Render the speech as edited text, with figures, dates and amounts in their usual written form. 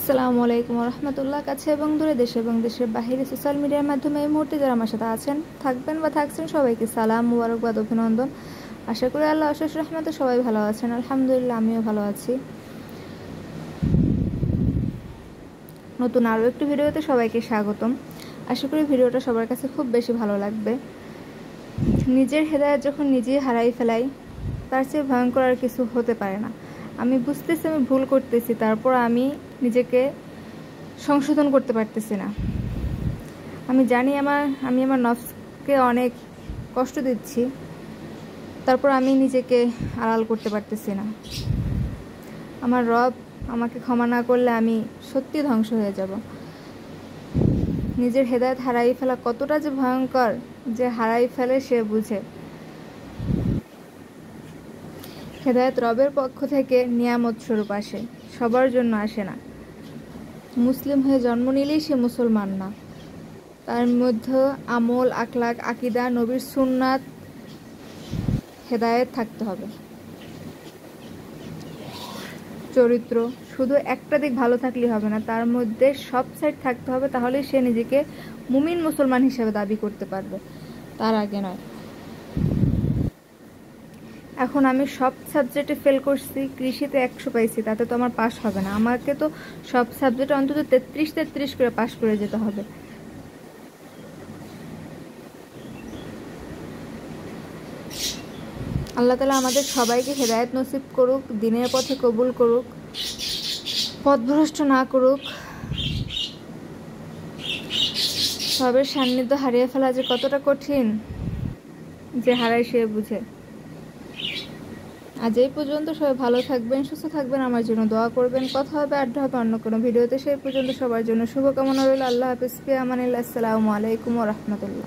আসসালামু আলাইকুম রহমতুল্লাহ। কাছে এবং দূরে, দেশে এবং দেশের বাহিরে সোশ্যাল মিডিয়ার মাধ্যমে এই মুহূর্তে যারা আমার সাথে আছেন, থাকবেন বা থাকছেন, সবাইকে সালাম, মুবারকবাদ, অভিনন্দন। আশা করি আল্লাহ অশেষ রহমতে সবাই ভালো আছেন। আলহামদুলিল্লাহ, আমিও ভালো আছি। নতুন আরও একটি ভিডিওতে সবাইকে স্বাগতম। আশা করি ভিডিওটা সবার কাছে খুব বেশি ভালো লাগবে। নিজের হেদায়েত যখন নিজেই হারাই ফেলাই, তার চেয়ে ভয়ঙ্কর আর কিছু হতে পারে না। আমি বুঝতেছি আমি ভুল করতেছি, তারপর আমি নিজেকে সংশোধন করতে পারতেছি না। আমি জানি আমি আমার নফসকে অনেক কষ্ট দিচ্ছি, তারপর আমি নিজেকে আড়াল করতে পারতেছি না। আমার রব আমাকে ক্ষমা না করলে আমি সত্যি ধ্বংস হয়ে যাব। নিজের হেদায়েত হারাই ফেলা কতটা যে ভয়ঙ্কর, যে হারাই ফেলে সে বুঝে। হেদায়েত রবের পক্ষ থেকে নিয়ামত স্বরূপ আসে, সবার জন্য আসে না। মুসলিম হয়ে জন্ম নিলেই সে মুসলমান না। তার মধ্যে আমল, আখলাক, আকিদা, নবীর সুন্নাত, হেদায়েত থাকতে হবে। চরিত্র, শুধু একটা দিক ভালো থাকলেই হবে না, তার মধ্যে সব সাইড থাকতে হবে, তাহলে সে নিজেকে মুমিন মুসলমান হিসেবে দাবি করতে পারবে, তার আগে নয়। এখন আমি সব সাবজেক্টে ফেল করছি, কৃষিতে 100 পাইছি, তাতে তো আমার পাস হবে না। আমাকে তো সব সাবজেক্টে অন্তত 33 করে পাস করে যেতে হবে। আল্লাহ তাআলা আমাদের সবাইকে হেদায়েত নসিব করুক, দ্বীনের পথে কবুল করুক, পথভ্রষ্ট না করুক। রবের সান্নিধ্য হারিয়ে ফেলা যে কতটা কঠিন, যে হারায় সে বুঝে। আজ এই পর্যন্ত। সবাই ভালো থাকবেন, সুস্থ থাকবেন, আমার জন্য দোয়া করবেন। কথা হবে, আড্ডা হবে অন্য কোনো ভিডিওতে। সেই পর্যন্ত সবার জন্য শুভকামনা রইল। আল্লাহ হাফেজ, ফি আমানিল্লাহ। আসসালামু আলাইকুম ওয়া রাহমাতুল্লাহ।